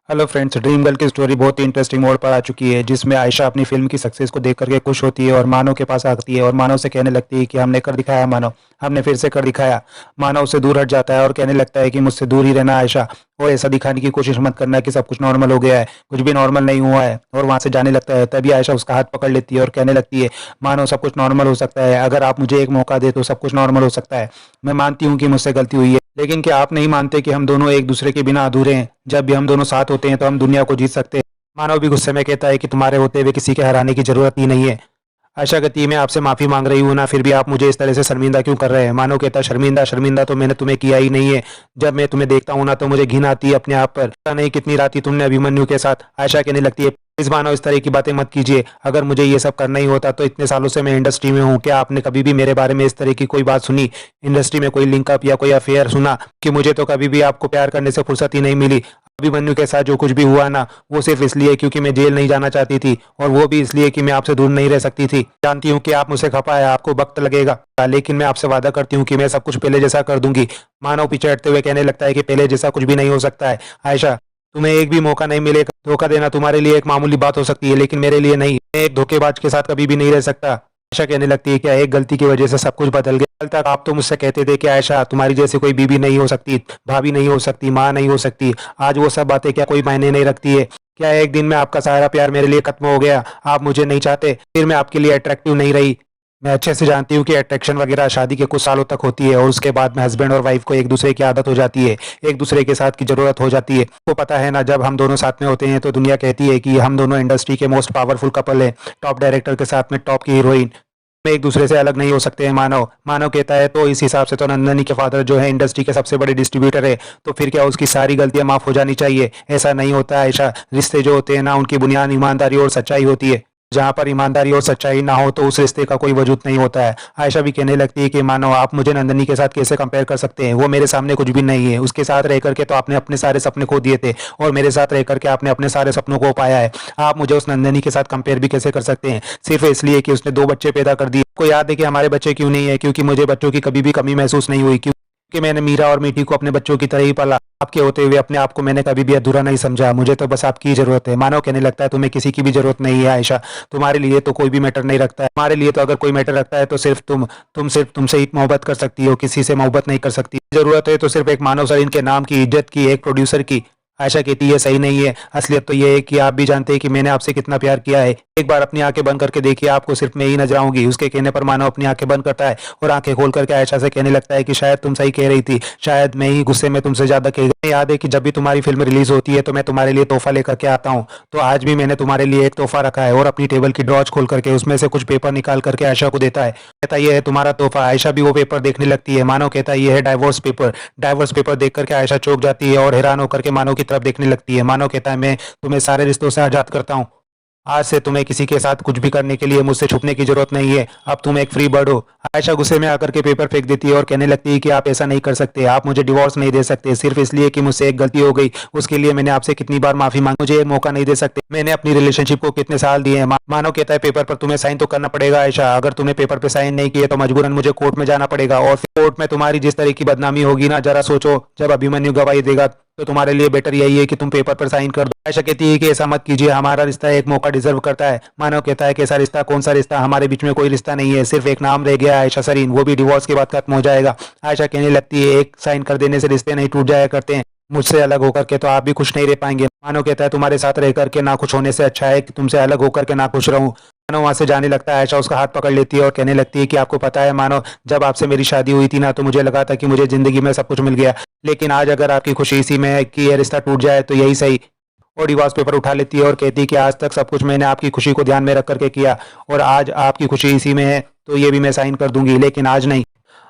Hello friends, dream girl की story बहुत ही interesting मोड़ पर आ चुकी है, जिसमें आयशा अपनी फिल्म की सक्सेस को देख करके खुश होती है और मानव के पास आती है और मानव से कहने लगती है कि हमने कर दिखाया मानव, हमने फिर से कर दिखाया। मानव उससे दूर हट जाता है और कहने लगता है कि मुझसे दूर ही रहना आयशा, और ऐसा दिखाने की कोशिश मत करना कि सब कुछ नॉर्मल हो गया है, कुछ भी नॉर्मल नहीं हुआ है, और वहां से जाने लगता है। तभी आयशा उसका हाथ पकड़ लेती है और कहने लगती है, मानव सब कुछ नॉर्मल हो सकता है, अगर आप मुझे एक मौका दे तो सब कुछ नॉर्मल हो सकता है। मैं मानती हूँ कि मुझसे गलती हुई है, लेकिन क्या आप नहीं मानते कि हम दोनों एक दूसरे के बिना अधूरे हैं? जब भी हम दोनों साथ होते हैं तो हम दुनिया को जीत सकते हैं। मानव भी गुस्से में कहता है कि तुम्हारे होते हुए किसी के हराने की जरूरत ही नहीं है। आशा कहती है, मैं आपसे माफी मांग रही हूँ ना, फिर भी आप मुझे इस तरह से शर्मिंदा क्यों कर रहे हैं? मानव कहता है, शर्मिंदा शर्मिंदा तो मैंने तुम्हें किया ही नहीं है। जब मैं तुम्हें देखता हूँ ना तो मुझे घिन आती है अपने आप पर। पता नहीं कितनी राती तुमने अभिमन्यु के साथ। आयशा कहने लगती है, इस मानव इस तरह की बातें मत कीजिए, अगर मुझे ये सब करना ही होता तो इतने सालों से मैं इंडस्ट्री में हूँ, क्या आपने कभी भी मेरे बारे में इस तरह की कोई बात सुनी? इंडस्ट्री में कोई लिंकअप या कोई अफेयर सुना? कि मुझे तो कभी भी आपको प्यार करने से फुर्सत ही नहीं मिली। अभिमन्यु के साथ जो कुछ भी हुआ ना, वो सिर्फ इसलिए क्योंकि मैं जेल नहीं जाना चाहती थी, और वो भी इसलिए कि मैं आपसे दूर नहीं रह सकती थी। जानती हूँ कि आप मुझसे खफा है, आपको वक्त लगेगा, लेकिन मैं आपसे वादा करती हूँ कि मैं सब कुछ पहले जैसा कर दूंगी। मानव पीछे हटते हुए कहने लगता है कि पहले जैसा कुछ भी नहीं हो सकता है आयशा, तुम्हें एक भी मौका नहीं मिलेगा। धोखा देना तुम्हारे लिए एक मामूली बात हो सकती है, लेकिन मेरे लिए नहीं। मैं एक धोखेबाज के साथ कभी भी नहीं रह सकता। आयशा कहने लगती है, क्या एक गलती की वजह से सब कुछ बदल गया? कल तक आप तो मुझसे कहते थे कि आयशा तुम्हारी जैसी कोई बीबी नहीं हो सकती, भाभी नहीं हो सकती, माँ नहीं हो सकती। आज वो सब बातें क्या कोई मायने नहीं रखती है? क्या एक दिन में आपका सारा प्यार मेरे लिए खत्म हो गया? आप मुझे नहीं चाहते, फिर मैं आपके लिए अट्रैक्टिव नहीं रही। मैं अच्छे से जानती हूँ कि अट्रैक्शन वगैरह शादी के कुछ सालों तक होती है, और उसके बाद में हस्बैंड और वाइफ को एक दूसरे की आदत हो जाती है, एक दूसरे के साथ की जरूरत हो जाती है। को पता है ना, जब हम दोनों साथ में होते हैं तो दुनिया कहती है कि हम दोनों इंडस्ट्री के मोस्ट पावरफुल कपल हैं, टॉप डायरेक्टर के साथ में टॉप की हीरोइन। में एक दूसरे से अलग नहीं हो सकते हैं। मानव मानव कहता है, तो इस हिसाब से तो नंदनी के फादर जो है इंडस्ट्री के सबसे बड़े डिस्ट्रीब्यूटर है, तो फिर क्या उसकी सारी गलतियां माफ हो जानी चाहिए? ऐसा नहीं होता है ऐसा। रिश्ते जो होते हैं ना, उनकी बुनियाद ईमानदारी और सच्चाई होती है। जहाँ पर ईमानदारी और सच्चाई ना हो तो उस रिश्ते का कोई वजूद नहीं होता है। आयशा भी कहने लगती है कि मानो आप मुझे नंदनी के साथ कैसे कंपेयर कर सकते हैं? वो मेरे सामने कुछ भी नहीं है। उसके साथ रह करके तो आपने अपने सारे सपने खो दिए थे, और मेरे साथ रह करके आपने अपने सारे सपनों को पाया है। आप मुझे उस नंदनी के साथ कंपेयर भी कैसे कर सकते हैं, सिर्फ इसलिए कि उसने 2 बच्चे पैदा कर दिए? को याद है कि हमारे बच्चे क्यों नहीं है? क्योंकि मुझे बच्चों की कभी भी कमी महसूस नहीं हुई, क्योंकि मैंने मीरा और मीठी को अपने बच्चों की तरह ही पाला। आपके होते हुए अपने आप को मैंने कभी भी अधूरा नहीं समझा। मुझे तो बस आपकी ही जरूरत है। मानव कहने लगता है, तुम्हें किसी की भी जरूरत नहीं है आयशा, तुम्हारे लिए तो कोई भी मैटर नहीं रखता है। हमारे लिए तो अगर कोई मैटर रखता है तो सिर्फ तुम सिर्फ तुमसे ही मोहब्बत कर सकती हो, किसी से मोहब्बत नहीं कर सकती। जरूरत है तो सिर्फ एक मानव सरीन के नाम की, इज्जत की, एक प्रोड्यूसर की। आयशा कहती है, सही नहीं है। असलियत तो ये है कि आप भी जानते हैं कि मैंने आपसे कितना प्यार किया है। एक बार अपनी आंखें बंद करके देखिए, आपको सिर्फ मैं ही नजर आऊंगी। उसके कहने पर मानव अपनी आंखें बंद करता है और आंखें खोल करके आयशा से कहने लगता है कि शायद तुम सही कह रही थी, शायद मैं ही गुस्से में तुमसे ज्यादा कह गई। याद है कि जब भी तुम्हारी फिल्म रिलीज होती है तो मैं तुम्हारे लिए तोहफा लेकर के आता हूँ, तो आज भी मैंने तुम्हारे लिए एक तोहफा रखा है। और अपनी टेबल की ड्रॉज खोल करके उसमें से कुछ पेपर निकाल करके आयशा को देता है। कहता है, ये है तुम्हारा तोहफा। आयशा भी वो पेपर देखने लगती है। मानव कहता है, ये है डाइवोर्स पेपर। डाइवोर्स पेपर देख करके आयशा चौंक जाती है और हैरान होकर के मानव की तरफ देखने लगती है। मानव कहता है, मैं तुम्हें सारे रिश्तों से आजाद करता हूँ। आज से तुम्हें किसी के साथ कुछ भी करने के लिए मुझसे छुपने की जरूरत नहीं है। अब तुम एक फ्री बर्ड हो। आयशा गुस्से में आकर के पेपर फेंक देती है और कहने लगती है कि आप ऐसा नहीं कर सकते, आप मुझे डिवोर्स नहीं दे सकते सिर्फ इसलिए कि मुझसे एक गलती हो गई। उसके लिए मैंने आपसे कितनी बार माफी मांगी, मुझे एक मौका नहीं दे सकते? मैंने अपनी रिलेशनशिप को कितने साल दिए हैं। मानव कहता है, पेपर पर तुम्हें साइन तो करना पड़ेगा आयशा। अगर तुमने पेपर पे साइन नहीं किए तो मजबूरन मुझे कोर्ट में जाना पड़ेगा, और फिर कोर्ट में तुम्हारी जिस तरह की बदनामी होगी ना, जरा सोचो, जब अभिमन्यु गवाही देगा तो तुम्हारे लिए बेटर यही है कि तुम पेपर पर साइन कर दो। आयशा कहती है कि ऐसा मत कीजिए, हमारा रिश्ता एक मौका डिजर्व करता है। मानव कहता है, कैसा रिश्ता? कौन सा रिश्ता? हमारे बीच में कोई रिश्ता नहीं है, सिर्फ एक नाम रह गया है आयशा सरीन, वो भी डिवोर्स के बाद खत्म हो जाएगा। आयशा कहने लगती है, एक साइन कर देने से रिश्ते नहीं टूट जाया करते हैं, मुझसे अलग होकर के तो आप भी खुश नहीं रह पाएंगे। मानव कहता है, तुम्हारे साथ रह करके ना खुश होने से अच्छा है कि तुमसे अलग होकर के ना खुश रहूं। मानव वहां से जाने लगता है। आयशा उसका हाथ पकड़ लेती है और कहने लगती है कि आपको पता है मानव, जब आपसे मेरी शादी हुई थी ना तो मुझे लगा था कि मुझे जिंदगी में सब कुछ मिल गया, लेकिन आज अगर आपकी खुशी इसी में है कि ये रिश्ता टूट जाए तो यही सही। और डिवोर्स पेपर उठा लेती है और कहती है कि आज तक सब कुछ मैंने आपकी खुशी को ध्यान में रख करके किया, और आज आपकी खुशी इसी में है तो ये भी मैं साइन कर दूंगी, लेकिन आज नहीं।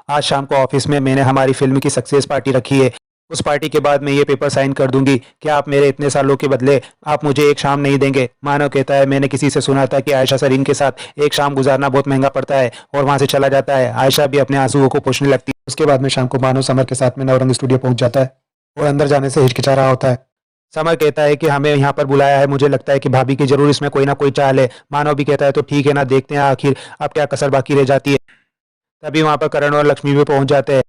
आज शाम को ऑफिस में मैंने हमारी फिल्म की सक्सेस पार्टी रखी है, उस पार्टी के बाद मैं ये पेपर साइन कर दूंगी। क्या आप मेरे इतने सालों के बदले आप मुझे एक शाम नहीं देंगे? मानव कहता है, मैंने किसी से सुना था कि आयशा सरीन के साथ एक शाम गुजारना बहुत महंगा पड़ता है, और वहां से चला जाता है। आयशा भी अपने आंसुओं को पोंछने लगती है। उसके बाद में शाम को मानव समर के साथ में नवरंग स्टूडियो पहुंच जाता है और अंदर जाने से हिचकिचा रहा होता है। समर कहता है कि हमें यहाँ पर बुलाया है, मुझे लगता है कि भाभी की जरूर इसमें कोई ना कोई चाल है। मानव भी कहता है, तो ठीक है ना, देखते हैं आखिर अब क्या कसर बाकी रह जाती है। तभी वहां पर करण और लक्ष्मी भी पहुंच जाते हैं।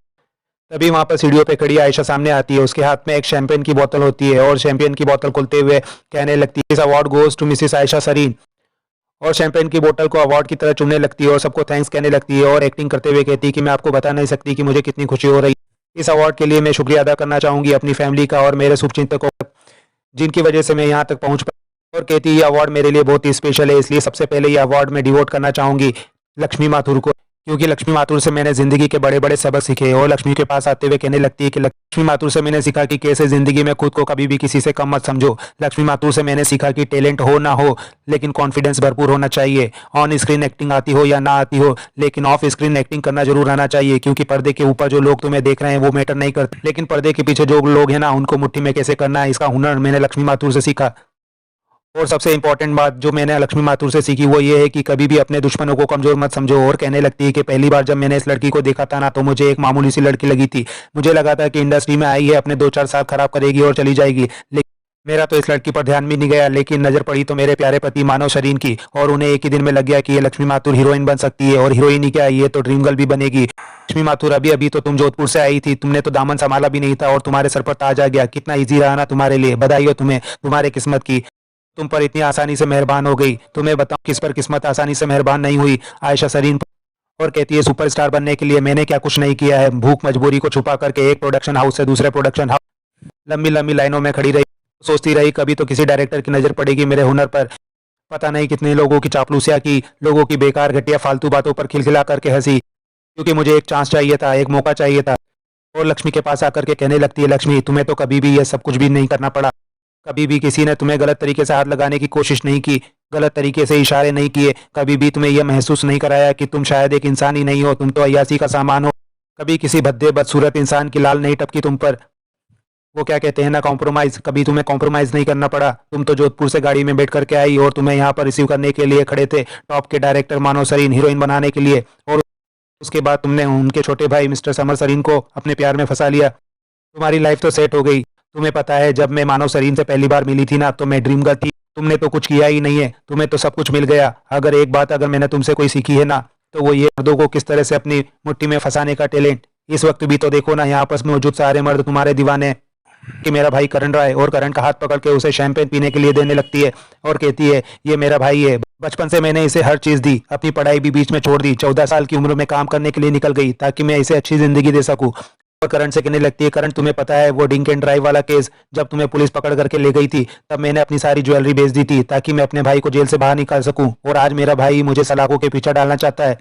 तभी वहां पर सीढ़ियों पे खड़ी आयशा सामने आती है, उसके हाथ में एक शैंपेन की बोतल होती है और शैंपेन की बोतल खोलते हुए कहने लगती है, this award goes to Mrs Ayesha Sarin. और शैंपेन की बोतल को अवार्ड की तरह चुनने लगती है और सबको थैंक्स कहने लगती है और एक्टिंग करते हुए कहती है कि मैं आपको बता नहीं सकती कि मुझे कितनी खुशी हो रही है। इस अवार्ड के लिए मैं शुक्रिया अदा करना चाहूंगी अपनी फैमिली का और मेरे शुभचिंतकों का, जिनकी वजह से मैं यहाँ तक पहुंच पाई। और कहती है ये अवार्ड मेरे लिए बहुत ही स्पेशल है, इसलिए सबसे पहले ये अवार्ड मैं डिवोट करना चाहूंगी लक्ष्मी माथुर को, क्योंकि लक्ष्मी माथुर से मैंने जिंदगी के बड़े बड़े सबक सीखे। और लक्ष्मी के पास आते हुए कहने लगती है कि लक्ष्मी माथुर से मैंने सीखा कि कैसे जिंदगी में खुद को कभी भी किसी से कम मत समझो। लक्ष्मी माथुर से मैंने सीखा कि टैलेंट हो ना हो लेकिन कॉन्फिडेंस भरपूर होना चाहिए। ऑन स्क्रीन एक्टिंग आती हो या ना आती हो लेकिन ऑफ स्क्रीन एक्टिंग करना जरूर आना चाहिए, क्योंकि पर्दे के ऊपर जो लोग तुम्हें देख रहे हैं वो मैटर नहीं करते, लेकिन पर्दे के पीछे जो लोग हैं ना उनको मुट्ठी में कैसे करना है इसका हुनर मैंने लक्ष्मी माथुर से सीखा। और सबसे इंपॉर्टेंट बात जो मैंने लक्ष्मी माथुर से सीखी वो ये है कि कभी भी अपने दुश्मनों को कमजोर मत समझो। और कहने लगती है कि पहली बार जब मैंने इस लड़की को देखा था ना तो मुझे एक मामूली सी लड़की लगी थी, मुझे लगा था कि इंडस्ट्री में आई है अपने 2-4 साल खराब करेगी और चली जाएगी, लेकिन मेरा तो इस लड़की पर ध्यान भी नहीं गया, लेकिन नजर पड़ी तो मेरे प्यारे पति मानव शरीन की, और उन्हें एक ही दिन में लग गया कि ये लक्ष्मी माथुर हीरोइन बन सकती है। और हीरोइन ही क्या, ये तो ड्रीम गर्ल भी बनेगी। लक्ष्मी माथुर अभी अभी तो तुम जोधपुर से आई थी, तुमने तो दामन संभाला भी नहीं था और तुम्हारे सर पर ताज आ गया। कितना ईजी रहा ना तुम्हारे लिए, बधाई हो तुम्हें तुम्हारे किस्मत की, तुम पर इतनी आसानी से मेहरबान हो गई। तुम्हें बताऊं किस पर किस्मत आसानी से मेहरबान नहीं हुई, आयशा सरीन पर। और कहती है सुपरस्टार बनने के लिए मैंने क्या कुछ नहीं किया है, भूख मजबूरी को छुपा करके एक प्रोडक्शन हाउस से दूसरे प्रोडक्शन हाउस लंबी लंबी लाइनों में खड़ी रही, सोचती रही कभी तो किसी डायरेक्टर की नजर पड़ेगी मेरे हुनर पर। पता नहीं कितने लोगों की चापलूसियां की, लोगों की बेकार घटिया फालतू बातों पर खिलखिला करके हंसी, क्योंकि मुझे एक चांस चाहिए था, एक मौका चाहिए था। और लक्ष्मी के पास आकर के कहने लगती है, लक्ष्मी तुम्हें तो कभी भी ये सब कुछ भी नहीं करना पड़ा, कभी भी किसी ने तुम्हें गलत तरीके से हाथ लगाने की कोशिश नहीं की, गलत तरीके से इशारे नहीं किए, कभी भी तुम्हें यह महसूस नहीं कराया कि तुम शायद एक इंसान ही नहीं हो, तुम तो अय्यासी का सामान हो। कभी किसी भद्दे बदसूरत इंसान की लाल नहीं टपकी तुम पर, वो क्या कहते हैं ना कॉम्प्रोमाइज, कभी तुम्हें कॉम्प्रोमाइज नहीं करना पड़ा। तुम तो जोधपुर से गाड़ी में बैठ करके आई और तुम्हें यहाँ पर रिसीव करने के लिए खड़े थे टॉप के डायरेक्टर मानव सरीन हीरोइन बनाने के लिए, और उसके बाद तुमने उनके छोटे भाई मिस्टर समर सरीन को अपने प्यार में फंसा लिया। तुम्हारी लाइफ तो सेट हो गई। तुम्हें पता है जब मैं मानव सरीन से पहली बार मिली थी ना तो मैं ड्रीम गर्ल थी, तुमने तो कुछ किया ही नहीं है, तुम्हें तो सब कुछ मिल गया। अगर एक बात अगर मैंने तुमसे कोई सीखी है ना तो वो ये मर्दों को किस तरह से अपनी मुट्ठी में फंसाने का टैलेंट। इस वक्त भी तो देखो ना यहाँ पर मौजूद सारे मर्द तुम्हारे दीवाने हैं कि मेरा भाई करण राय, और करण का हाथ पकड़ के उसे शैंपेन पीने के लिए देने लगती है और कहती है ये मेरा भाई है, बचपन से मैंने इसे हर चीज दी, अपनी पढ़ाई भी बीच में छोड़ दी, 14 साल की उम्र में काम करने के लिए निकल गई ताकि मैं इसे अच्छी जिंदगी दे सकूं। और करण से कहने लगती है, करण तुम्हें पता है वो ड्रिंक एंड ड्राइव वाला केस जब तुम्हें पुलिस पकड़ करके ले गई थी तब मैंने अपनी सारी ज्वेलरी बेच दी थी ताकि मैं अपने भाई को जेल से बाहर निकाल सकूं, और आज मेरा भाई मुझे सलाखों के पीछे डालना चाहता है।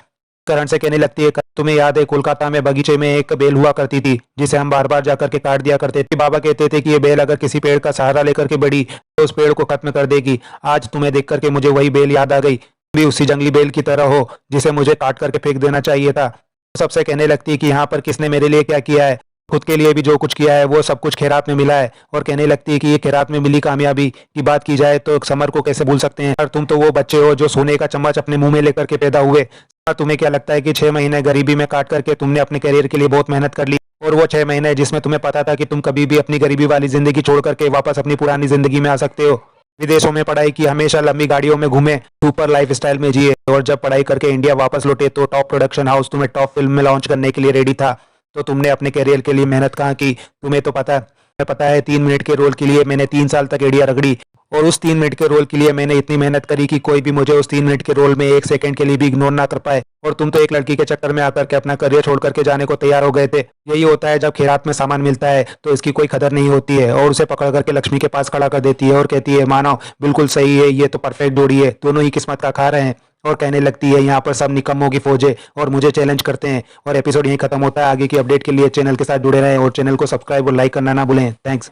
करण से कहने लगती है, तुम्हें याद है कोलकाता में बगीचे में एक बेल हुआ करती थी जिसे हम बार बार जाकर के काट दिया करते थे, बाबा कहते थे कि ये बेल अगर किसी पेड़ का सहारा लेकर के बढ़ी तो उस पेड़ को खत्म कर देगी। आज तुम्हें देख करके मुझे वही बेल याद आ गई, तुम भी उसी जंगली बेल की तरह हो जिसे मुझे काट करके फेंक देना चाहिए था। सबसे कहने लगती है कि यहाँ पर किसने मेरे लिए क्या किया है, खुद के लिए भी जो कुछ किया है वो सब कुछ खैरात में मिला है। और कहने लगती है कि ये खैरात में मिली कामयाबी की बात की जाए तो समर को कैसे भूल सकते हैं, और तुम तो वो बच्चे हो जो सोने का चम्मच अपने मुंह में लेकर के पैदा हुए। तुम्हें क्या लगता है कि 6 महीने गरीबी में काट करके तुमने अपने करियर के लिए बहुत मेहनत कर ली, और वो 6 महीने जिसमें तुम्हें पता था कि तुम कभी भी अपनी गरीबी वाली जिंदगी छोड़ करके वापस अपनी पुरानी जिंदगी में आ सकते हो, विदेशों में पढ़ाई की, हमेशा लंबी गाड़ियों में घूमे, सुपर लाइफ स्टाइल में जिए, और जब पढ़ाई करके इंडिया वापस लौटे तो टॉप प्रोडक्शन हाउस तुम्हें टॉप फिल्म में लॉन्च करने के लिए रेडी था, तो तुमने अपने करियर के लिए मेहनत कहाँ की। तुम्हें तो पता है 3 मिनट के रोल के लिए मैंने 3 साल तक एड़िया रगड़ी, और उस 3 मिनट के रोल के लिए मैंने इतनी मेहनत करी कि कोई भी मुझे उस 3 मिनट के रोल में 1 सेकंड के लिए भी इग्नोर ना कर पाए, और तुम तो एक लड़की के चक्कर में आकर के अपना करियर छोड़ करके जाने को तैयार हो गए थे। यही होता है जब खैरात में सामान मिलता है तो इसकी कोई कदर नहीं होती है, और उसे पकड़ करके लक्ष्मी के पास खड़ा कर देती है और कहती है मानव बिल्कुल सही है, ये तो परफेक्ट जोड़ी है, दोनों ही किस्मत का खा रहे हैं। और कहने लगती है यहाँ पर सब निकम्मों की फौज है और मुझे चैलेंज करते हैं। और एपिसोड यहीं खत्म होता है। आगे की अपडेट के लिए चैनल के साथ जुड़े रहें और चैनल को सब्सक्राइब और लाइक करना ना भूलें। थैंक्स।